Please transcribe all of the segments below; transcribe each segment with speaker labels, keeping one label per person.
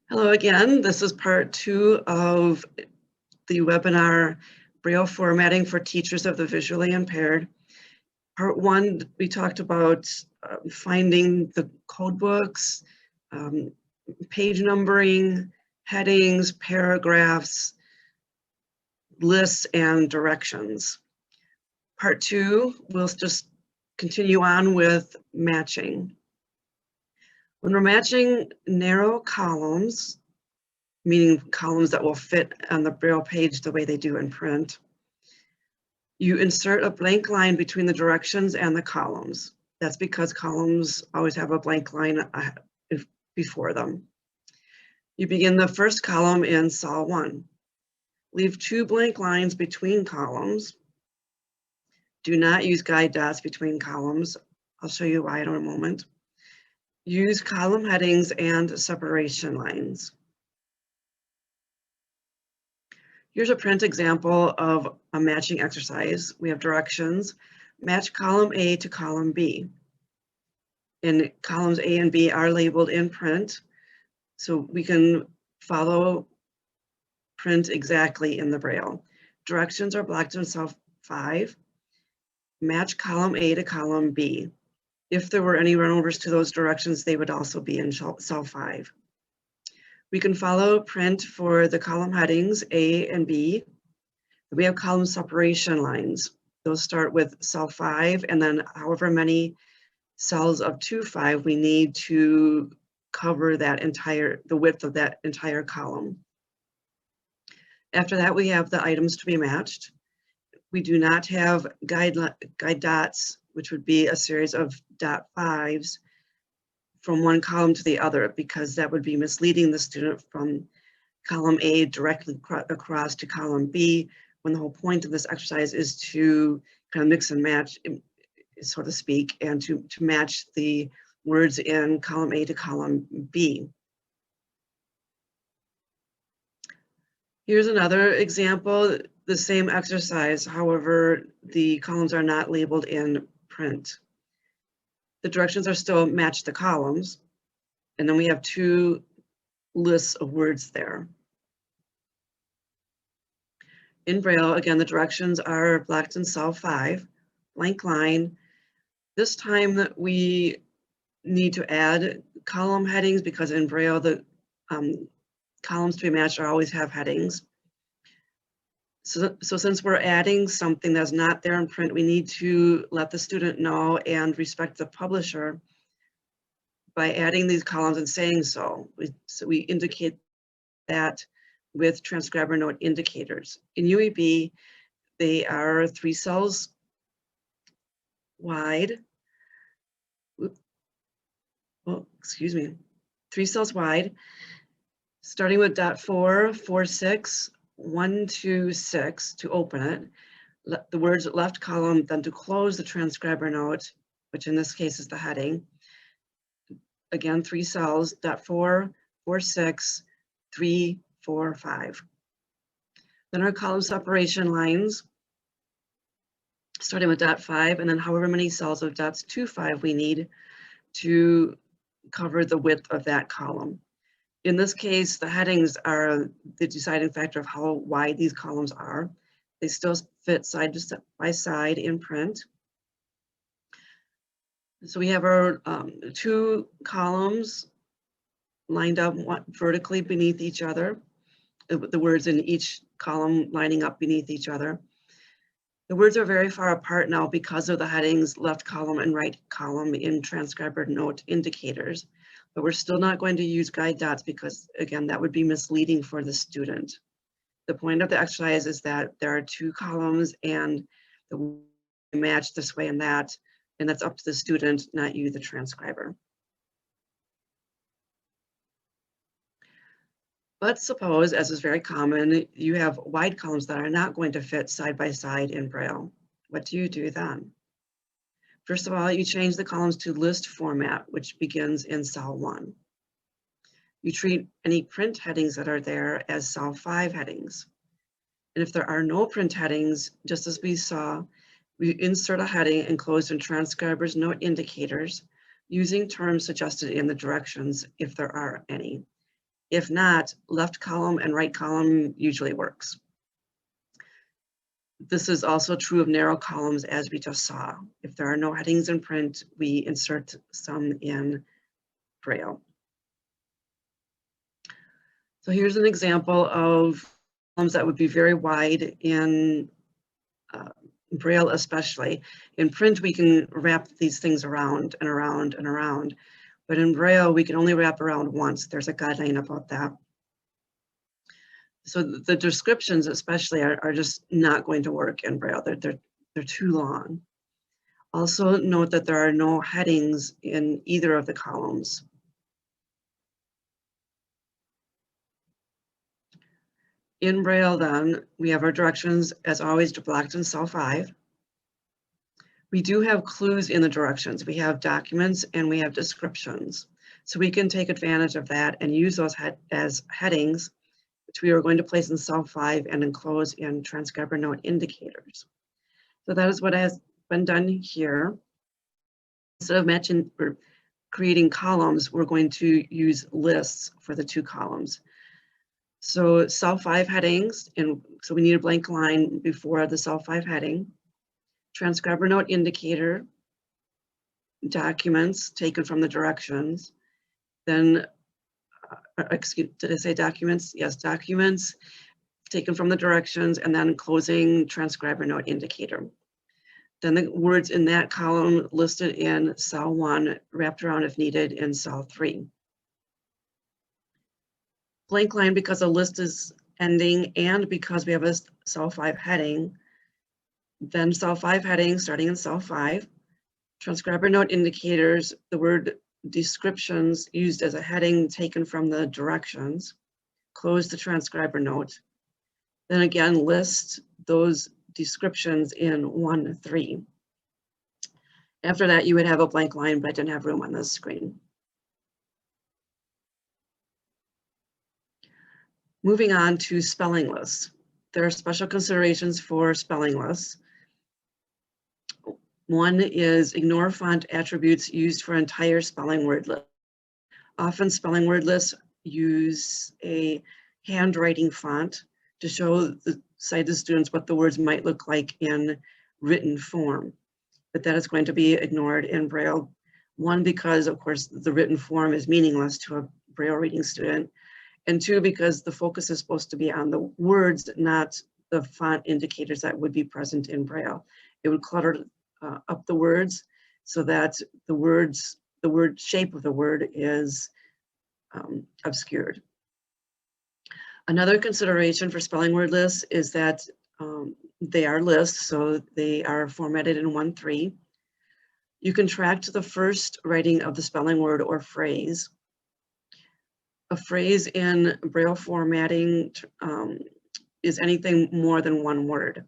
Speaker 1: Hello again. This is part 2 of the webinar Braille Formatting for Teachers of the Visually Impaired. Part 1, we talked about finding the code books, page numbering, headings, paragraphs, lists, and directions. Part 2, we'll just continue on with matching. When we're matching narrow columns, meaning columns that will fit on the Braille page the way they do in print, you insert a blank line between the directions and the columns. That's because columns always have a blank line before them. You begin the first column in cell 1. Leave 2 blank lines between columns. Do not use guide dots between columns. I'll show you why in a moment. Use column headings and separation lines. Here's a print example of a matching exercise. We have directions. Match column A to column B. And columns A and B are labeled in print, so we can follow print exactly in the Braille. Directions are blocked in cell 5. Match column A to column B. If there were any runovers to those directions, they would also be in cell 5. We can follow print for the column headings A and B. We have column separation lines. Those start with cell 5, and then however many cells up to 5 we need to cover the width of that entire column. After that, we have the items to be matched. We do not have guide dots, which would be a series of dot 5s from one column to the other, because that would be misleading the student from column A directly across to column B, when the whole point of this exercise is to kind of mix and match, so to speak, and to match the words in column A to column B. Here's another example, the same exercise, however, the columns are not labeled in print. The directions are still match the columns, and then we have 2 lists of words there. In Braille, again, the directions are blocked in cell 5, blank line. This time that we need to add column headings, because in Braille, the columns to be matched always have headings. So since we're adding something that's not there in print, we need to let the student know and respect the publisher by adding these columns and saying so. We indicate that with transcriber note indicators. In UEB, they are 3 cells wide. Oh, excuse me. 3 cells wide, starting with dot 4, 4, 6, 1, 2, 6 to open it. The words left column, then to close the transcriber note, which in this case is the heading. Again, 3 cells, dot 4, 4, 6, 3, 4, 5. Then our column separation lines, starting with dot 5, and then however many cells of dots 2, 5 we need to cover the width of that column. In this case, the headings are the deciding factor of how wide these columns are. They still fit side by side in print. So we have our 2 columns lined up vertically beneath each other, the words in each column lining up beneath each other. The words are very far apart now because of the headings left column and right column in transcriber note indicators. But we're still not going to use guide dots because, again, that would be misleading for the student. The point of the exercise is that there are 2 columns and the match this way and that's up to the student, not you, the transcriber. But suppose, as is very common, you have wide columns that are not going to fit side by side in Braille. What do you do then? First of all, you change the columns to list format, which begins in cell 1. You treat any print headings that are there as cell 5 headings. And if there are no print headings, just as we saw, we insert a heading enclosed in transcriber's note indicators using terms suggested in the directions if there are any. If not, left column and right column usually works. This is also true of narrow columns, as we just saw. If there are no headings in print, we insert some in Braille. So here's an example of columns that would be very wide in Braille especially. In print, we can wrap these things around and around and around, but in Braille, we can only wrap around once. There's a guideline about that. So the descriptions especially are just not going to work in Braille. They're too long. Also note that there are no headings in either of the columns. In Braille then, we have our directions as always blocked in cell 5. We do have clues in the directions. We have documents and we have descriptions. So we can take advantage of that and use those as headings, which we are going to place in cell 5 and enclose in transcriber note indicators. So that is what has been done here. Instead of matching or creating columns, we're going to use lists for the 2 columns. So cell 5 headings, and so we need a blank line before the cell 5 heading. Transcriber note indicator, documents taken from the directions. Then, did I say documents? Yes, documents taken from the directions, and then closing transcriber note indicator. Then the words in that column listed in cell 1, wrapped around if needed in cell 3. Blank line because a list is ending and because we have a cell 5 heading. Then cell 5 heading starting in cell 5. Transcriber note indicators, the word descriptions used as a heading taken from the directions. Close the transcriber note. Then again, list those descriptions in 1-3. After that, you would have a blank line, but I didn't have room on this screen. Moving on to spelling lists. There are special considerations for spelling lists. One is ignore font attributes used for entire spelling word list. Often spelling word lists use a handwriting font to show the sighted students what the words might look like in written form, but that is going to be ignored in Braille. One, because of course the written form is meaningless to a Braille reading student, and 2, because the focus is supposed to be on the words, not the font indicators that would be present in Braille. It would clutter up the words so that the word shape of the word is obscured. Another consideration for spelling word lists is that they are lists, so they are formatted in 1-3. You can track to the first writing of the spelling word or phrase. A phrase in Braille formatting is anything more than 1 word.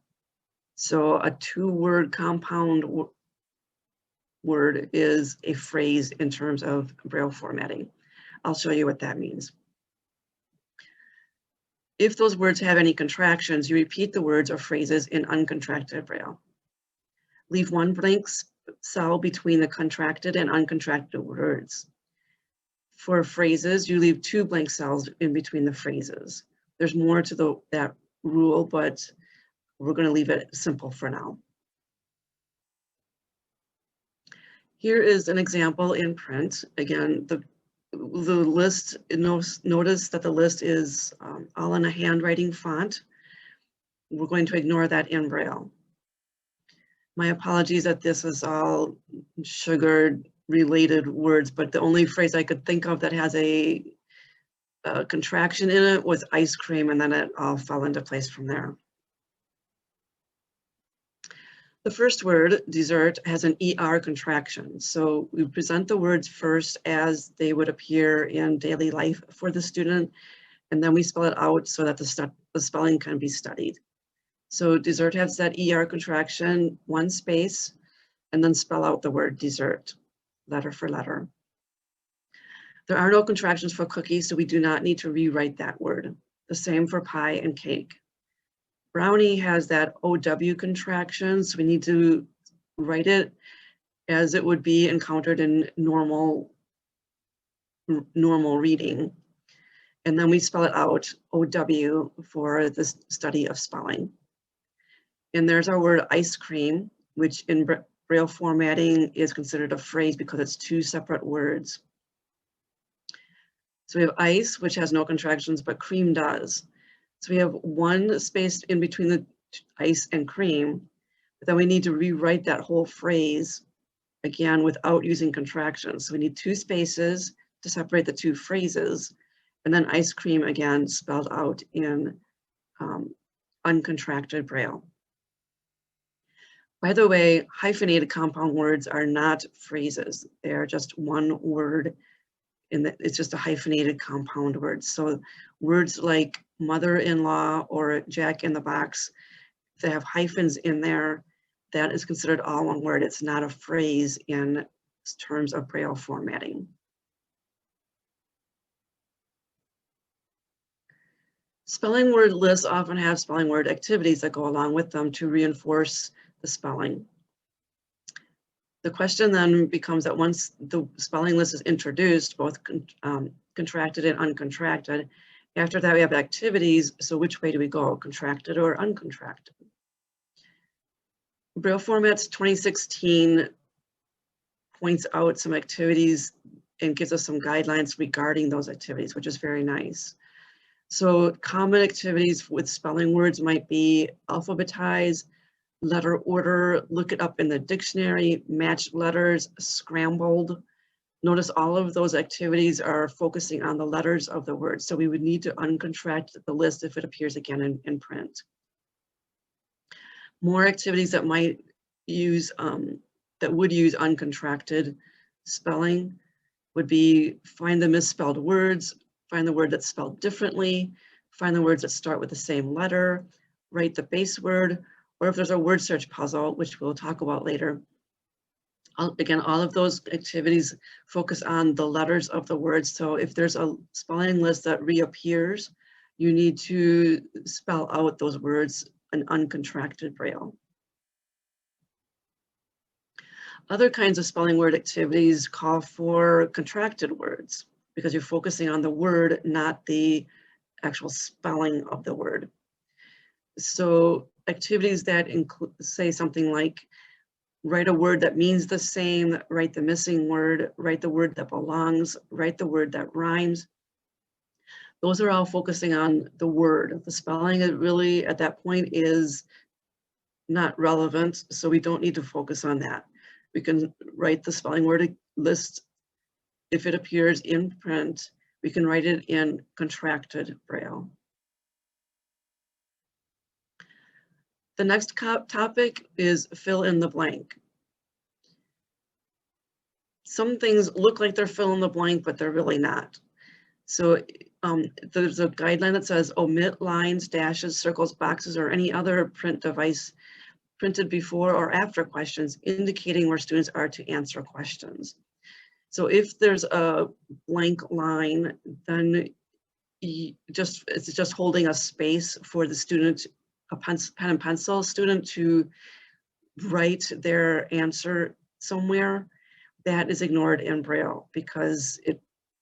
Speaker 1: So a 2-word compound word is a phrase in terms of Braille formatting. I'll show you what that means. If those words have any contractions, you repeat the words or phrases in uncontracted Braille. Leave 1 blank cell between the contracted and uncontracted words. For phrases, you leave 2 blank cells in between the phrases. There's more to that rule, but we're going to leave it simple for now. Here is an example in print. Again, the list, notice that the list is all in a handwriting font. We're going to ignore that in Braille. My apologies that this is all sugar related words, but the only phrase I could think of that has a contraction in it was ice cream, and then it all fell into place from there. The first word, dessert, has an ER contraction. So we present the words first as they would appear in daily life for the student, and then we spell it out so that the spelling can be studied. So dessert has that ER contraction, 1 space, and then spell out the word dessert, letter for letter. There are no contractions for cookies, so we do not need to rewrite that word. The same for pie and cake. Brownie has that OW contraction, so we need to write it as it would be encountered in normal reading. And then we spell it out, OW, for the study of spelling. And there's our word ice cream, which in Braille formatting is considered a phrase because it's two separate words. So we have ice, which has no contractions, but cream does. So we have one space in between the ice and cream, but then we need to rewrite that whole phrase again without using contractions. So we need two spaces to separate the two phrases, and then ice cream again spelled out in uncontracted Braille. By the way, hyphenated compound words are not phrases. They are just one word, and it's just a hyphenated compound word. So words like mother-in-law or Jack in the Box, if they have hyphens in there, that is considered all one word. It's not a phrase in terms of Braille formatting. Spelling word lists often have spelling word activities that go along with them to reinforce the spelling. The question then becomes that once the spelling list is introduced, both contracted and uncontracted, after that we have activities, so which way do we go, contracted or uncontracted? Braille Formats 2016 points out some activities and gives us some guidelines regarding those activities, which is very nice. So common activities with spelling words might be alphabetize, letter order, look it up in the dictionary, match letters, scrambled. Notice all of those activities are focusing on the letters of the word. So we would need to uncontract the list if it appears again in print. More activities that might use, that would use uncontracted spelling would be find the misspelled words, find the word that's spelled differently, find the words that start with the same letter, write the base word, or if there's a word search puzzle, which we'll talk about later. Again, all of those activities focus on the letters of the words. So if there's a spelling list that reappears, you need to spell out those words in uncontracted Braille. Other kinds of spelling word activities call for contracted words because you're focusing on the word, not the actual spelling of the word. So activities that include, say something like write a word that means the same, write the missing word, write the word that belongs, write the word that rhymes. Those are all focusing on the word. The spelling is really at that point is not relevant, so we don't need to focus on that. We can write the spelling word list if it appears in print. We can write it in contracted Braille. The next topic is fill in the blank. Some things look like they're fill in the blank, but they're really not. So there's a guideline that says omit lines, dashes, circles, boxes, or any other print device printed before or after questions, indicating where students are to answer questions. So if there's a blank line, then it's just holding a space for the student, a pen and pencil student to write their answer somewhere. That is ignored in Braille because it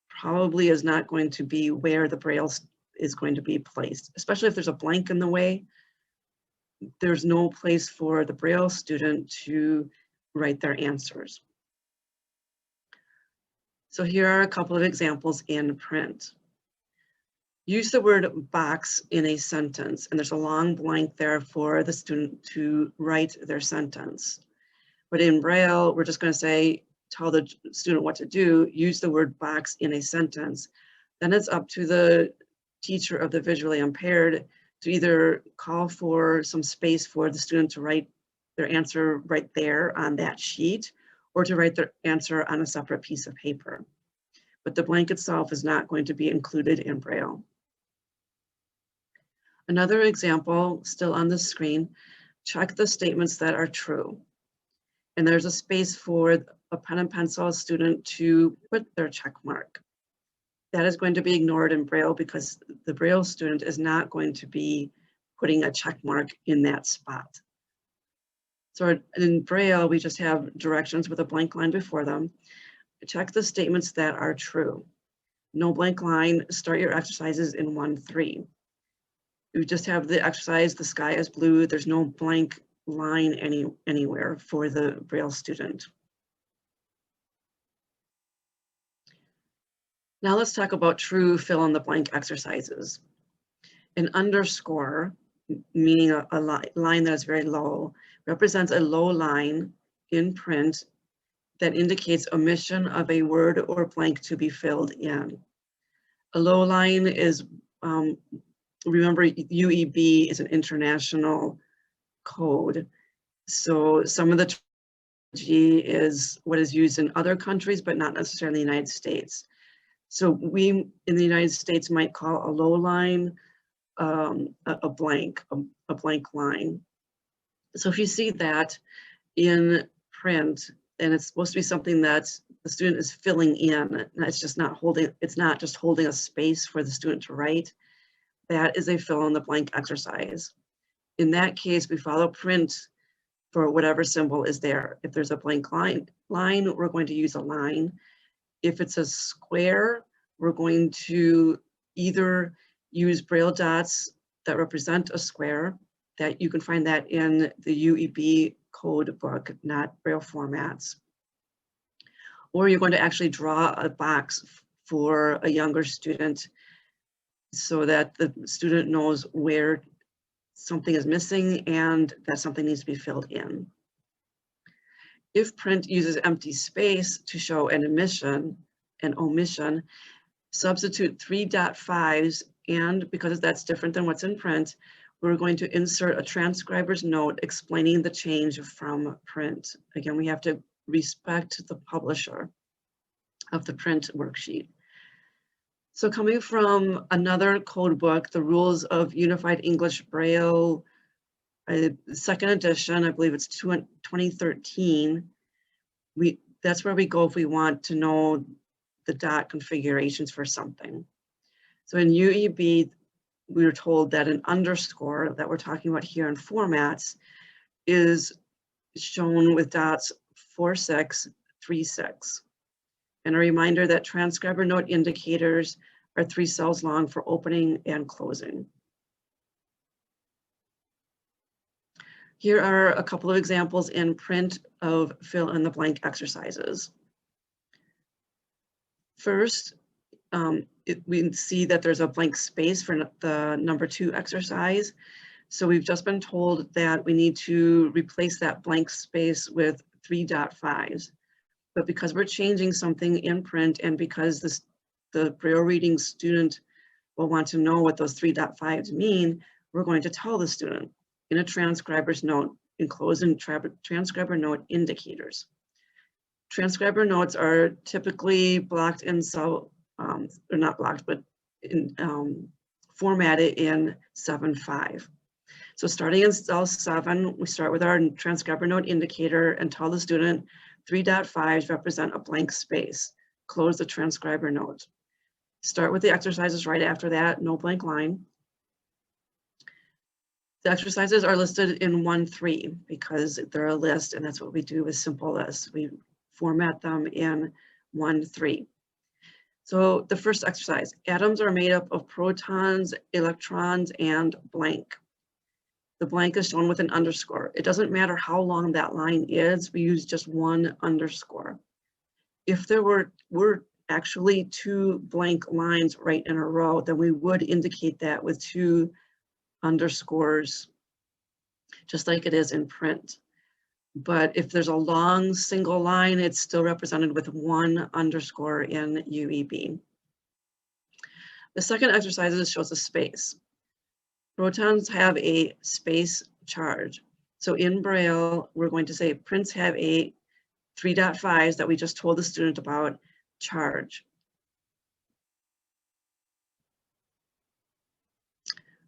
Speaker 1: probably is not going to be where the Braille is going to be placed, especially if there's a blank in the way. There's no place for the Braille student to write their answers. So here are a couple of examples in print. Use the word box in a sentence, and there's a long blank there for the student to write their sentence. But in Braille, we're just going to say, tell the student what to do, use the word box in a sentence. Then it's up to the teacher of the visually impaired to either call for some space for the student to write their answer right there on that sheet, or to write their answer on a separate piece of paper. But the blank itself is not going to be included in Braille. Another example, still on the screen, check the statements that are true. And there's a space for a pen and pencil student to put their check mark. That is going to be ignored in Braille because the Braille student is not going to be putting a check mark in that spot. So in Braille, we just have directions with a blank line before them. Check the statements that are true. No blank line, start your exercises in 1-3. You just have the exercise, the sky is blue, there's no blank line anywhere for the Braille student. Now let's talk about true fill in the blank exercises. An underscore, meaning a line that is very low, represents a low line in print that indicates omission of a word or blank to be filled in. A low line is, remember, UEB is an international code. So some of the terminology is what is used in other countries, but not necessarily in the United States. So we in the United States might call a low line a blank line. So if you see that in print, and it's supposed to be something that the student is filling in, and it's not just holding a space for the student to write, that is a fill in the blank exercise. In that case, we follow print for whatever symbol is there. If there's a blank line, we're going to use a line. If it's a square, we're going to either use Braille dots that represent a square, that you can find that in the UEB code book, not Braille formats. Or you're going to actually draw a box for a younger student so that the student knows where something is missing and that something needs to be filled in. If print uses empty space to show an omission, substitute 3.5s, and because that's different than what's in print, we're going to insert a transcriber's note explaining the change from print. Again, we have to respect the publisher of the print worksheet. So coming from another code book, the Rules of Unified English Braille, second edition, I believe it's 2013, that's where we go if we want to know the dot configurations for something. So in UEB, we were told that an underscore that we're talking about here in formats is shown with dots 4636. And a reminder that transcriber note indicators are 3 cells long for opening and closing. Here are a couple of examples in print of fill in the blank exercises. First, we see that there's a blank space for the number 2 exercise. So we've just been told that we need to replace that blank space with 3.5s. But because we're changing something in print and because the Braille reading student will want to know what those 3.5s mean, we're going to tell the student in a transcriber's note, enclosed in transcriber note indicators. Transcriber notes are typically blocked in cell, or not blocked, but formatted in 7.5. So starting in cell 7, we start with our transcriber note indicator and tell the student 3.5s represent a blank space. Close the transcriber note. Start with the exercises right after that, no blank line. The exercises are listed in 1-3 because they're a list, and that's what we do with simple lists. We format them in 1-3. So the first exercise, atoms are made up of protons, electrons, and blank. The blank is shown with an underscore. It doesn't matter how long that line is, we use just one underscore. If there were actually 2 blank lines right in a row, then we would indicate that with 2 underscores, just like it is in print. But if there's a long single line, it's still represented with 1 underscore in UEB. The second exercise shows a space. Protons have a space charge. So in Braille, we're going to say prints have a 3.5s that we just told the student about charge.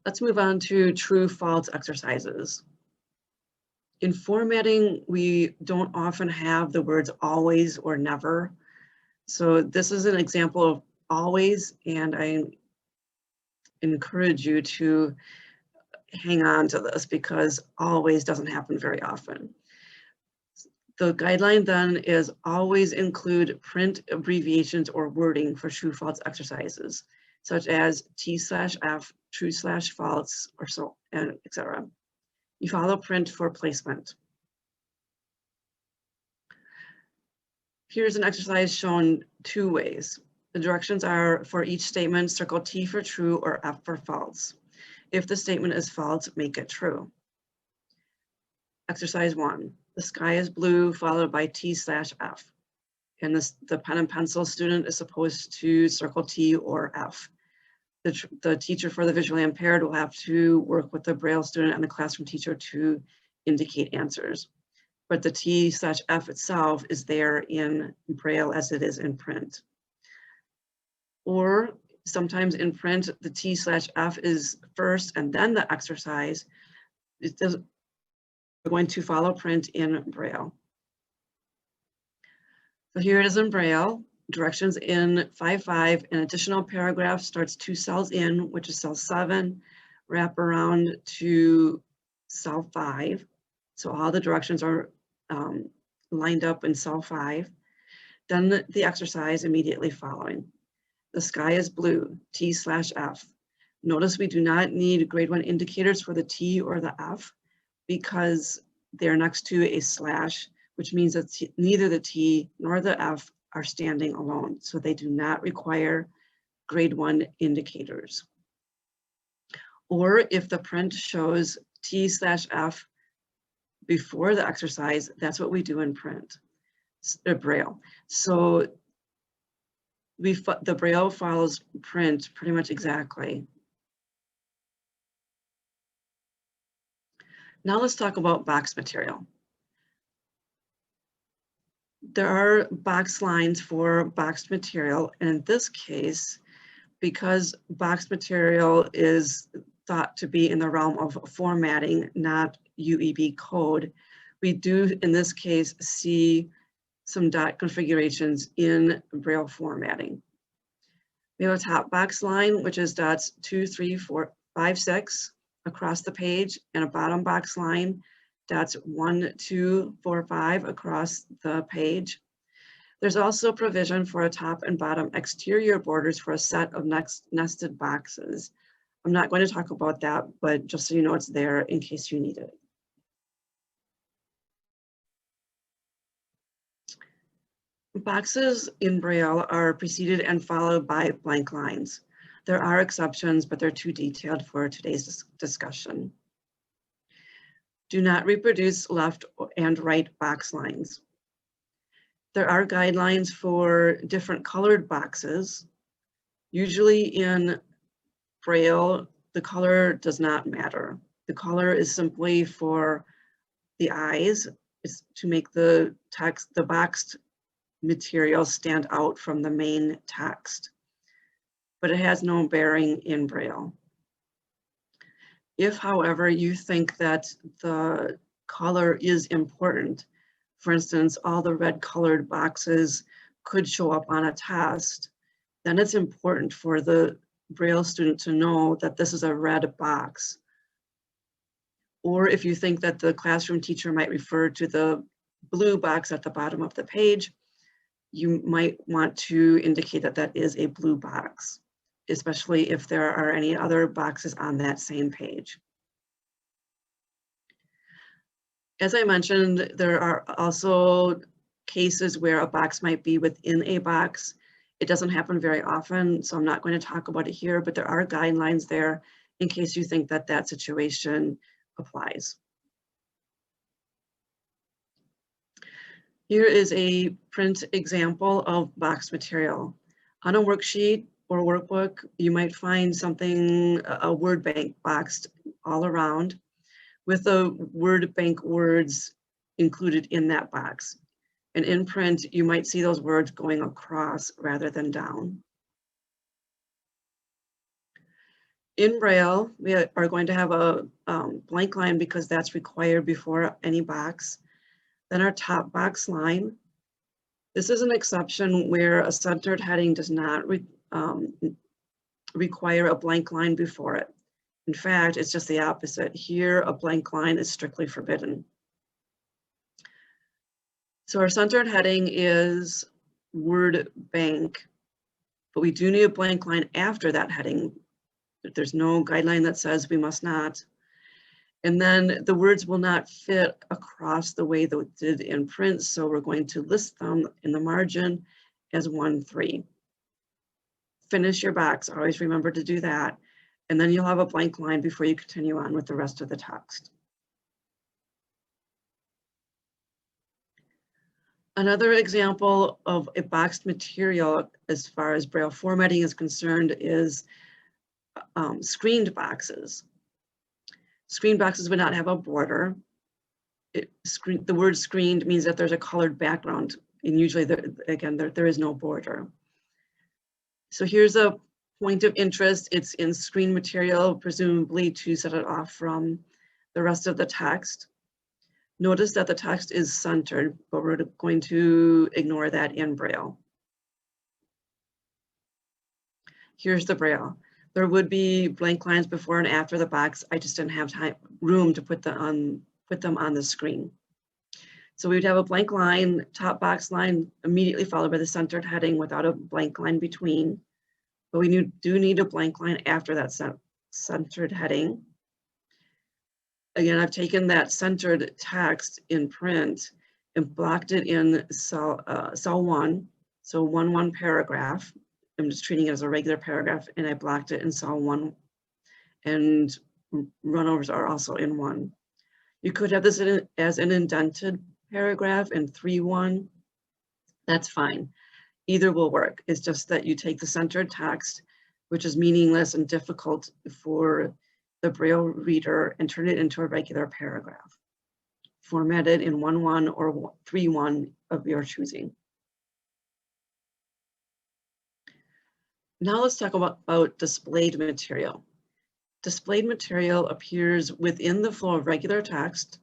Speaker 1: Let's move on to true false exercises. In formatting, we don't often have the words always or never. So this is an example of always, and I encourage you to hang on to this because always doesn't happen very often. The guideline then is always include print abbreviations or wording for true-false exercises, such as T/F, true/false, or so, and etc. You follow print for placement. Here's an exercise shown two ways. The directions are for each statement, circle T for true or F for false. If the statement is false, make it true. Exercise 1. The sky is blue, followed by T/F. And the pen and pencil student is supposed to circle T or F. The teacher for the visually impaired will have to work with the Braille student and the classroom teacher to indicate answers. But the T/F itself is there in Braille as it is in print. Or sometimes in print, the T/F is first and then the exercise. We're going to follow print in Braille. So here it is in Braille. Directions in 5.5. An additional paragraph starts 2 cells in, which is cell 7, wrap around to cell 5. So all the directions are lined up in cell 5. Then the exercise immediately following. The sky is blue, T/F. Notice we do not need grade 1 indicators for the T or the F because they're next to a slash, which means that neither the T nor the F are standing alone. So they do not require grade 1 indicators. Or if the print shows T/F before the exercise, that's what we do in print, Braille. So the Braille follows print pretty much exactly. Now let's talk about box material. There are box lines for boxed material, and in this case, because boxed material is thought to be in the realm of formatting, not UEB code, we do in this case see some dot configurations in Braille formatting. We have a top box line, which is dots 2, 3, 4, 5, 6 across the page, and a bottom box line, dots 1, 2, 4, 5 across the page. There's also provision for a top and bottom exterior borders for a set of nested boxes. I'm not going to talk about that, but just so you know it's there in case you need it. Boxes in Braille are preceded and followed by blank lines. There are exceptions, but they're too detailed for today's discussion. Do not reproduce left and right box lines. There are guidelines for different colored boxes. Usually in Braille, the color does not matter. The color is simply for the eyes. It's to make the text, the boxed material stand out from the main text, but it has no bearing in Braille. If, however, you think that the color is important, for instance, all the red colored boxes could show up on a test, then it's important for the Braille student to know that this is a red box. Or if you think that the classroom teacher might refer to the blue box at the bottom of the page, you might want to indicate that that is a blue box, especially if there are any other boxes on that same page. As I mentioned, there are also cases where a box might be within a box. It doesn't happen very often, so I'm not going to talk about it here, but there are guidelines there in case you think that that situation applies. Here is a print example of box material. On a worksheet or workbook, you might find something, a word bank boxed all around with the word bank words included in that box. And in print, you might see those words going across rather than down. In Braille, we are going to have a blank line because that's required before any box. Then our top box line. This is an exception where a centered heading does not require a blank line before it. In fact, it's just the opposite. Here, a blank line is strictly forbidden. So our centered heading is word bank, but we do need a blank line after that heading. There's no guideline that says we must not. And then the words will not fit across the way they did in print, so we're going to list them in the margin as 1, 3. Finish your box, always remember to do that, and then you'll have a blank line before you continue on with the rest of the text. Another example of a boxed material as far as Braille formatting is concerned is screened boxes. Screened boxes would not have a border. The word screened means that there's a colored background, and usually, there is no border. So here's a point of interest. It's in screen material, presumably to set it off from the rest of the text. Notice that the text is centered, but we're going to ignore that in Braille. Here's the Braille. There would be blank lines before and after the box. I just didn't have room to put them on the screen. So we'd have a blank line, top box line, immediately followed by the centered heading without a blank line between. But we do need a blank line after that centered heading. Again, I've taken that centered text in print and blocked it in cell 1, so 1 paragraph. I'm just treating it as a regular paragraph, and I blocked it in cell 1, and runovers are also in 1. You could have this as an indented paragraph in 3-1. That's fine. Either will work. It's just that you take the centered text, which is meaningless and difficult for the Braille reader, and turn it into a regular paragraph, formatted in 1-1 or 3-1 of your choosing. Now let's talk about displayed material. Displayed material appears within the flow of regular text,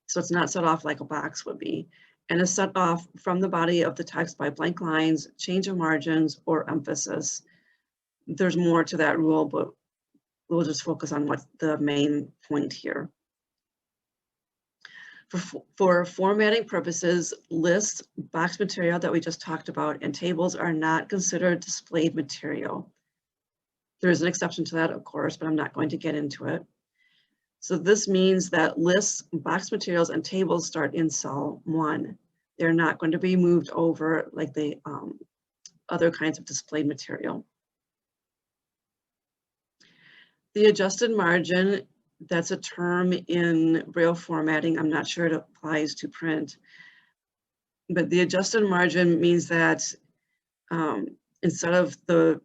Speaker 1: so it's not set off like a box would be, and is set off from the body of the text by blank lines, change of margins, or emphasis. There's more to that rule, but we'll just focus on what's the main point here. For formatting purposes, lists, box material that we just talked about, and tables are not considered displayed material. There is an exception to that, of course, but I'm not going to get into it. So this means that lists, box materials, and tables start in cell 1. They're not going to be moved over like the other kinds of displayed material. The adjusted margin, that's a term in Braille formatting. I'm not sure it applies to print, but the adjusted margin means that instead of the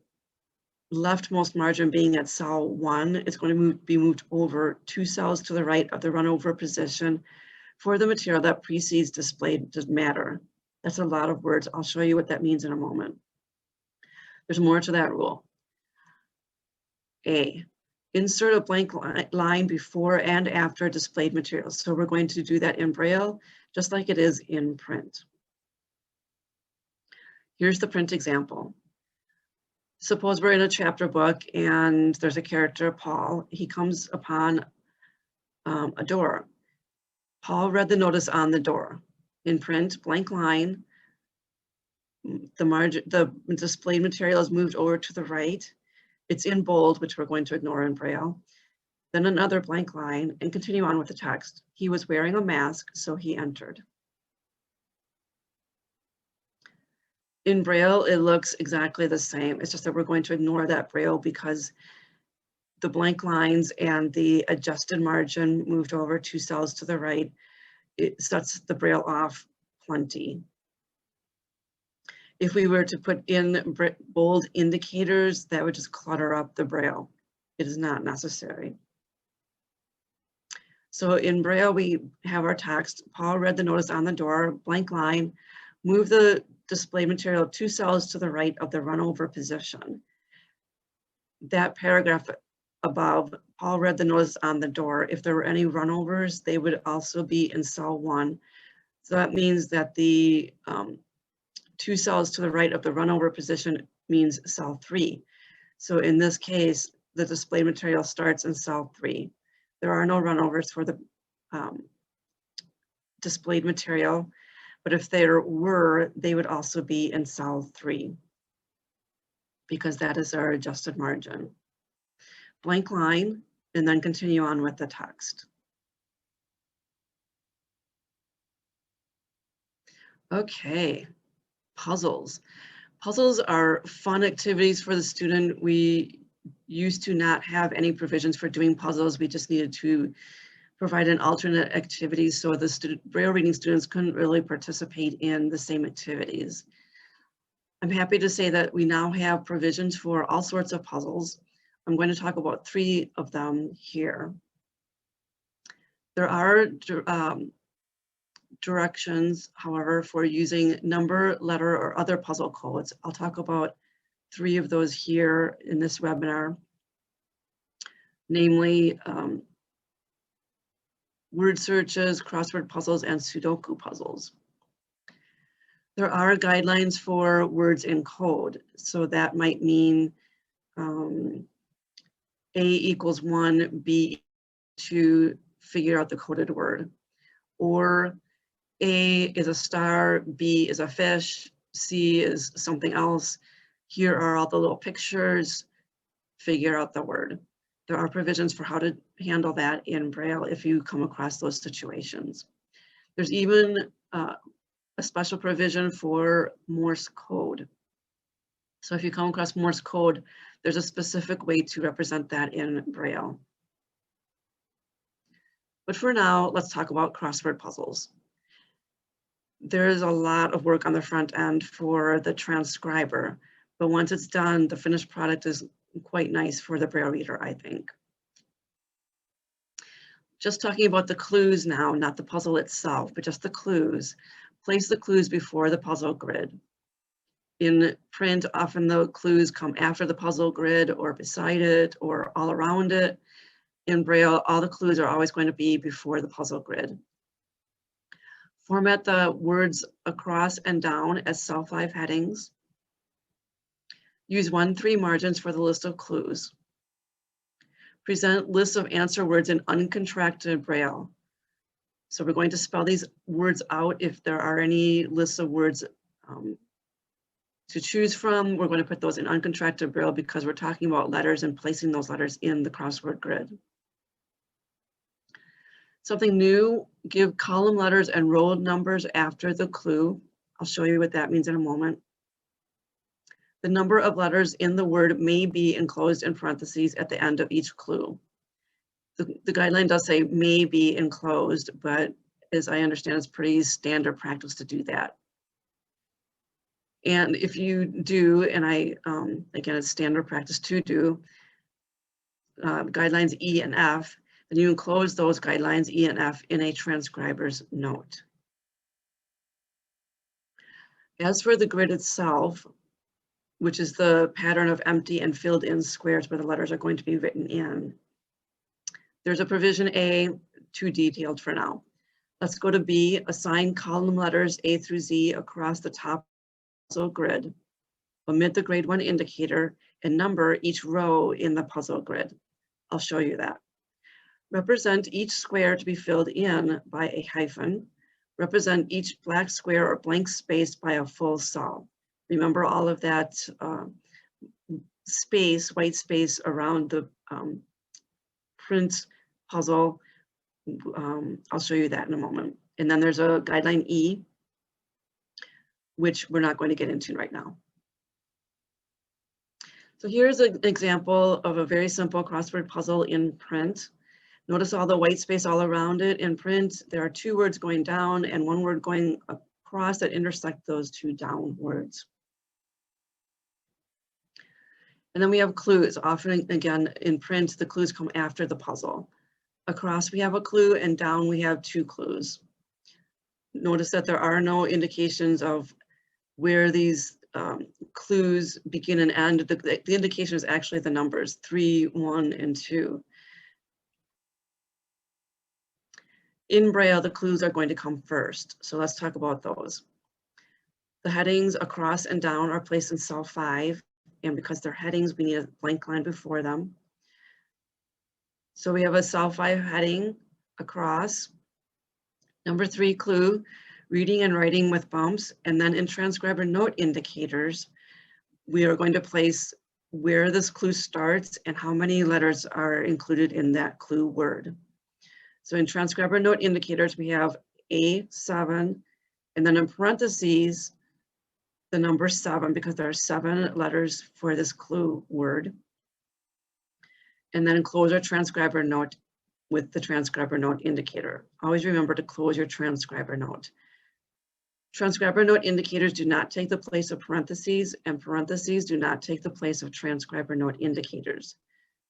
Speaker 1: leftmost margin being at cell 1, it's going to be moved over 2 cells to the right of the run over position for the material that precedes displayed matter. That's a lot of words. I'll show you what that means in a moment. There's more to that rule. A, insert a blank line before and after displayed materials. So we're going to do that in Braille, just like it is in print. Here's the print example. Suppose we're in a chapter book and there's a character, Paul. He comes upon a door. Paul read the notice on the door. In print, blank line. The displayed material is moved over to the right. It's in bold, which we're going to ignore in Braille. Then another blank line, and continue on with the text. He was wearing a mask, so he entered. In Braille, it looks exactly the same. It's just that we're going to ignore that Braille because the blank lines and the adjusted margin moved over 2 cells to the right, it sets the Braille off plenty. If we were to put in bold indicators, that would just clutter up the Braille. It is not necessary. So in Braille, we have our text. Paul read the notice on the door, blank line, move the display material 2 cells to the right of the run over position. That paragraph above, Paul read the notice on the door. If there were any runovers, they would also be in cell 1. So that means that the 2 cells to the right of the run over position means cell 3. So in this case, the display material starts in cell 3. There are no runovers for the displayed material, But if there were, they would also be in cell 3 because that is our adjusted margin. Blank line, and then continue on with the text. Okay, puzzles. Puzzles are fun activities for the student. We used to not have any provisions for doing puzzles. We just needed to provide an alternate activity so the Braille reading students couldn't really participate in the same activities. I'm happy to say that we now have provisions for all sorts of puzzles. I'm going to talk about 3 of them here. There are directions, however, for using number, letter, or other puzzle codes. I'll talk about 3 of those here in this webinar, namely word searches, crossword puzzles, and Sudoku puzzles. There are guidelines for words in code. So that might mean A equals 1, B to figure out the coded word. Or A is a star, B is a fish, C is something else. Here are all the little pictures, figure out the word. There are provisions for how to handle that in Braille if you come across those situations. There's even a special provision for Morse code. So if you come across Morse code, there's a specific way to represent that in Braille. But for now, let's talk about crossword puzzles. There's a lot of work on the front end for the transcriber, but once it's done, the finished product is quite nice for the Braille reader, I think. Just talking about the clues now, not the puzzle itself, but just the clues. Place the clues before the puzzle grid. In print, often the clues come after the puzzle grid or beside it or all around it. In Braille, all the clues are always going to be before the puzzle grid. Format the words across and down as cell 5 headings. Use 1-3 margins for the list of clues. Present lists of answer words in uncontracted Braille. So we're going to spell these words out if there are any lists of words to choose from. We're going to put those in uncontracted Braille because we're talking about letters and placing those letters in the crossword grid. Something new, give column letters and row numbers after the clue. I'll show you what that means in a moment. The number of letters in the word may be enclosed in parentheses at the end of each clue. The guideline does say may be enclosed, but as I understand, it's pretty standard practice to do that. And if you do, and again, it's standard practice to do, guidelines E and F, then you enclose those guidelines E and F in a transcriber's note. As for the grid itself, which is the pattern of empty and filled in squares where the letters are going to be written in, there's a provision A, too detailed for now. Let's go to B, assign column letters A through Z across the top puzzle grid. Omit the grade 1 indicator and number each row in the puzzle grid. I'll show you that. Represent each square to be filled in by a hyphen. Represent each black square or blank space by a full cell. Remember all of that space, white space around the print puzzle. I'll show you that in a moment. And then there's a guideline E, which we're not going to get into right now. So here's an example of a very simple crossword puzzle in print. Notice all the white space all around it. In print, there are 2 words going down and 1 word going across that intersect those 2 down words. And then we have clues. Often, again, in print, the clues come after the puzzle. Across, we have a clue, and down, we have 2 clues. Notice that there are no indications of where these clues begin and end. The indication is actually the numbers 3, 1, and 2. In Braille, the clues are going to come first. So let's talk about those. The headings across and down are placed in cell 5. And because they're headings, we need a blank line before them. So we have a cell 5 heading across. Number 3 clue, reading and writing with bumps, and then in transcriber note indicators, we are going to place where this clue starts and how many letters are included in that clue word. So in transcriber note indicators, we have A7, and then in parentheses, the number 7, because there are 7 letters for this clue word. And then close our transcriber note with the transcriber note indicator. Always remember to close your transcriber note. Transcriber note indicators do not take the place of parentheses, and parentheses do not take the place of transcriber note indicators.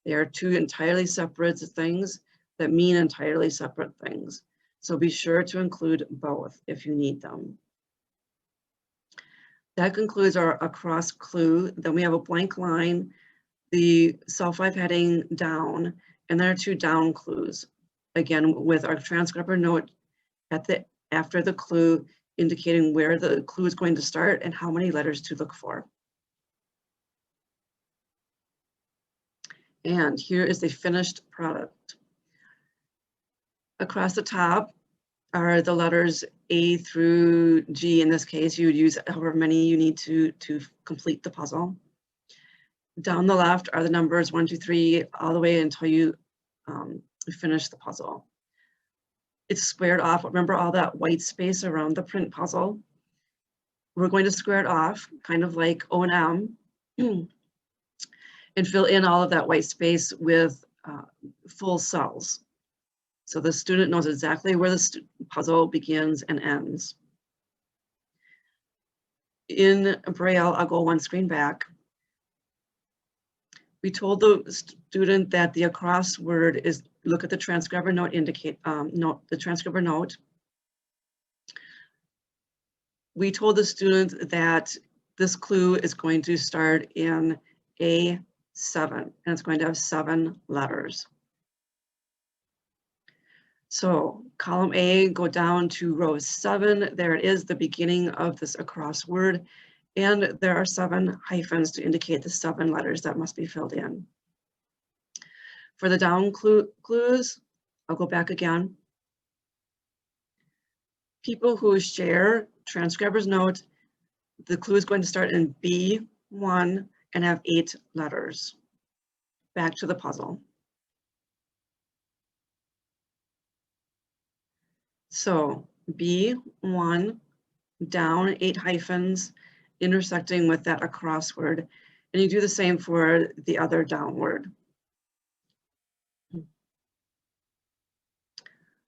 Speaker 1: They are two entirely separate things that mean entirely separate things. So be sure to include both if you need them. That concludes our across clue. Then we have a blank line, the cell 5 heading down, and there are 2 down clues. Again, with our transcriber note after the clue, indicating where the clue is going to start and how many letters to look for. And here is the finished product. Across the top are the letters A through G. In this case, you would use however many you need to complete the puzzle. Down the left are the numbers 1, 2, 3, all the way until you finish the puzzle. It's squared off. Remember all that white space around the print puzzle? We're going to square it off, kind of like O&M, and fill in all of that white space with full cells. So the student knows exactly where the puzzle begins and ends. In Braille, I'll go one screen back. We told the student that the across word is, look at the transcriber note the transcriber note. We told the student that this clue is going to start in A7, and it's going to have 7 letters. So column A, go down to row 7. There it is, the beginning of this across word. And there are 7 hyphens to indicate the 7 letters that must be filled in. For the down clues, I'll go back again. People who share transcriber's note, the clue is going to start in B1 and have 8 letters. Back to the puzzle. So B1, down 8 hyphens, intersecting with that across word. And you do the same for the other down word.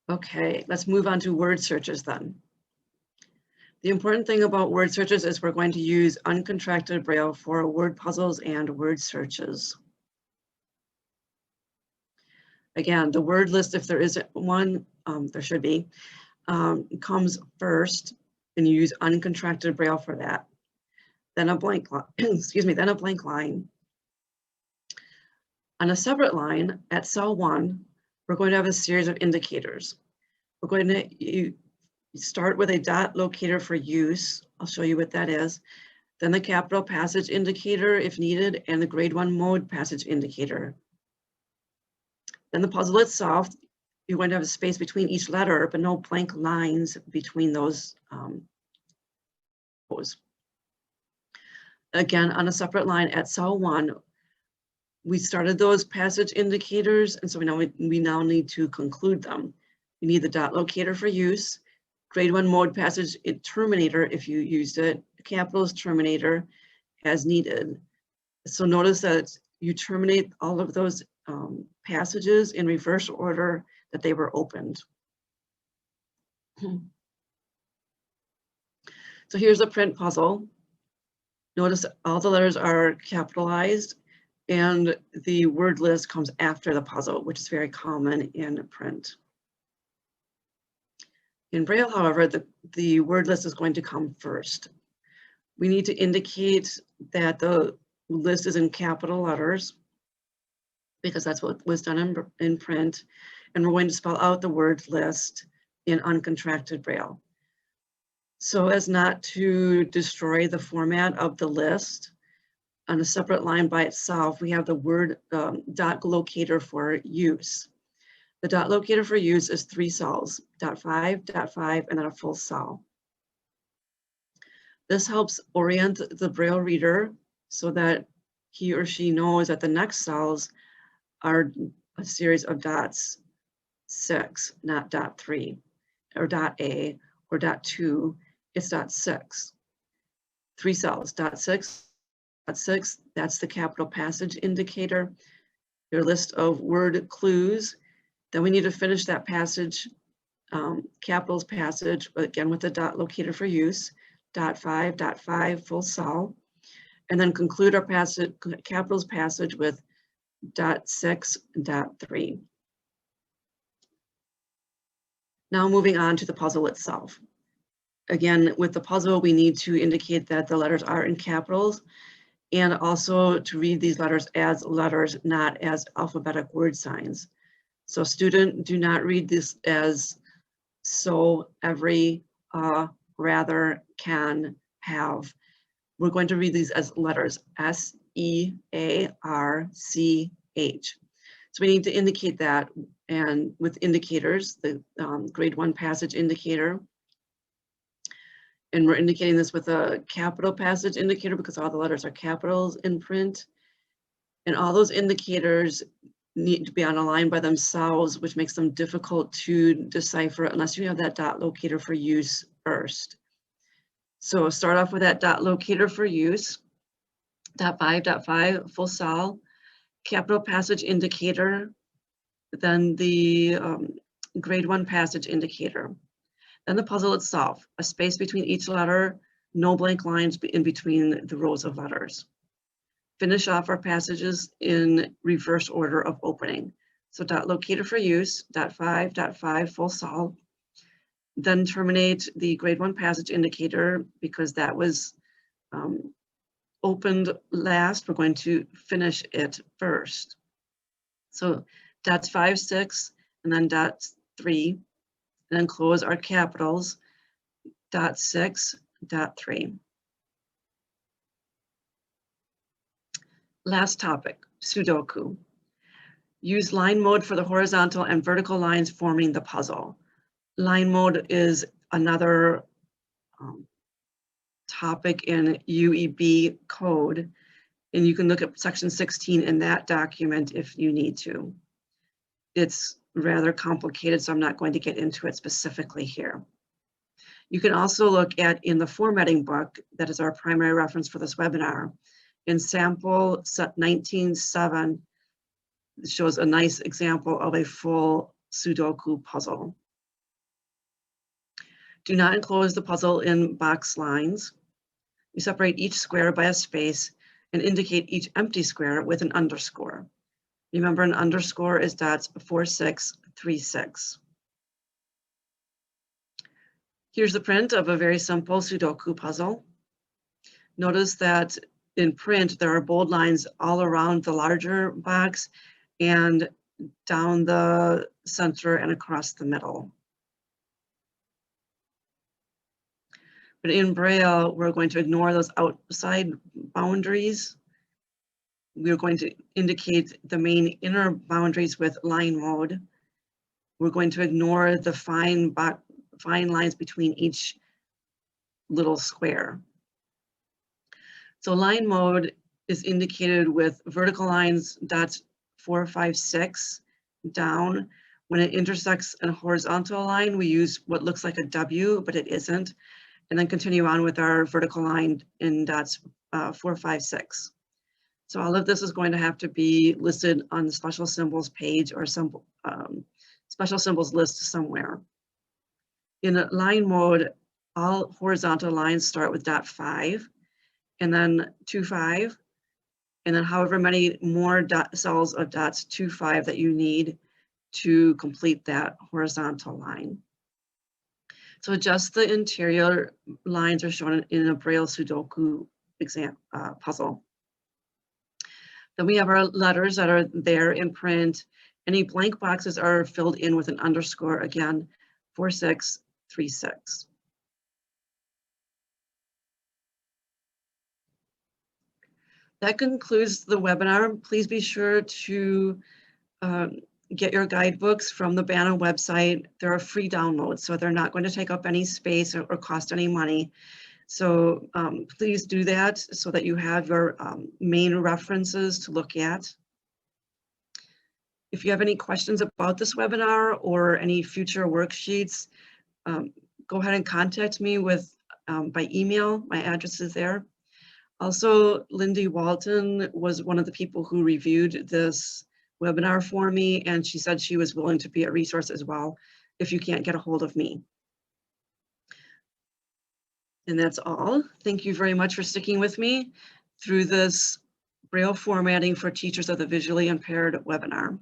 Speaker 1: Okay, let's move on to word searches then. The important thing about word searches is we're going to use uncontracted Braille for word puzzles and word searches. Again, the word list, if there isn't one, there should be, comes first, and you use uncontracted Braille for that. Then a blank line, excuse me, then a blank line. On a separate line at cell 1, we're going to have a series of indicators. We're going to start with a dot locator for use. I'll show you what that is. Then the capital passage indicator if needed, and the grade 1 mode passage indicator. Then the puzzle itself, you're going to have a space between each letter, but no blank lines between those. Again, on a separate line at cell 1, we started those passage indicators, and so we now need to conclude them. We need the dot locator for use, grade 1 mode passage terminator if you used it, capitals terminator as needed. So notice that you terminate all of those passages in reverse order that they were opened. So here's a print puzzle. Notice all the letters are capitalized and the word list comes after the puzzle, which is very common in print. In Braille, however, the word list is going to come first. We need to indicate that the list is in capital letters because that's what was done in print. And we're going to spell out the word list in uncontracted Braille. So as not to destroy the format of the list, on a separate line by itself, we have the word dot locator for use. The dot locator for use is 3 cells, .5, .5, and then a full cell. This helps orient the Braille reader so that he or she knows that the next cells are a series of dots 6, not dot 3, or dot A, or dot 2, it's dot 6. 3 cells, dot 6, that's the capital passage indicator, your list of word clues. Then we need to finish that passage, capitals passage, again with the dot locator for use, dot 5, full cell, and then conclude our passage, capitals passage with dot 6, dot 3. Now moving on to the puzzle itself. Again, with the puzzle, we need to indicate that the letters are in capitals and also to read these letters as letters, not as alphabetic word signs. So student, do not read this as so, every, rather, can, have. We're going to read these as letters, S-E-A-R-C-H. So we need to indicate that, and with indicators, the grade 1 passage indicator, and we're indicating this with a capital passage indicator because all the letters are capitals in print. And all those indicators need to be on a line by themselves, which makes them difficult to decipher unless you have that dot locator for use first. So start off with that dot locator for use, dot 5, full cell, capital passage indicator, then the grade 1 passage indicator. Then the puzzle itself, a space between each letter, no blank lines in between the rows of letters. Finish off our passages in reverse order of opening. So dot locator for use, dot 5, full cell. Then terminate the grade 1 passage indicator because that was opened last. We're going to finish it first. So dots 5, 6, and then dots 3. And then close our capitals, dot 6, dot 3. Last topic, Sudoku. Use line mode for the horizontal and vertical lines forming the puzzle. Line mode is another topic in UEB code, and you can look at section 16 in that document if you need to. It's rather complicated, so I'm not going to get into it specifically here. You can also look at in the formatting book, that is our primary reference for this webinar. In sample set 19.7, it shows a nice example of a full Sudoku puzzle. Do not enclose the puzzle in box lines. You separate each square by a space and indicate each empty square with an underscore. Remember, an underscore is dots 4, 6, 3, 6. Here's the print of a very simple Sudoku puzzle. Notice that in print, there are bold lines all around the larger box and down the center and across the middle. But in Braille, we're going to ignore those outside boundaries. We're going to indicate the main inner boundaries with line mode. We're going to ignore the fine lines between each little square. So line mode is indicated with vertical lines, dots 4, 5, 6 down. When it intersects a horizontal line, we use what looks like a W, but it isn't. And then continue on with our vertical line in dots 4, 5, 6. So all of this is going to have to be listed on the special symbols page or some special symbols list somewhere. In line mode, all horizontal lines start with dot 5, and then 2, 5, and then however many more cells of dots 2, 5 that you need to complete that horizontal line. So just the interior lines are shown in a Braille Sudoku puzzle. Then we have our letters that are there in print. Any blank boxes are filled in with an underscore, again, 4, 6, 3, 6. That concludes the webinar. Please be sure to get your guidebooks from the Banner website. They're a free download, so they're not going to take up any space or cost any money. So please do that so that you have your main references to look at. If you have any questions about this webinar or any future worksheets, go ahead and contact me by email. My address is there. Also, Lindy Walton was one of the people who reviewed this webinar for me, and she said she was willing to be a resource as well if you can't get a hold of me. And that's all. Thank you very much for sticking with me through this Braille formatting for teachers of the visually impaired webinar.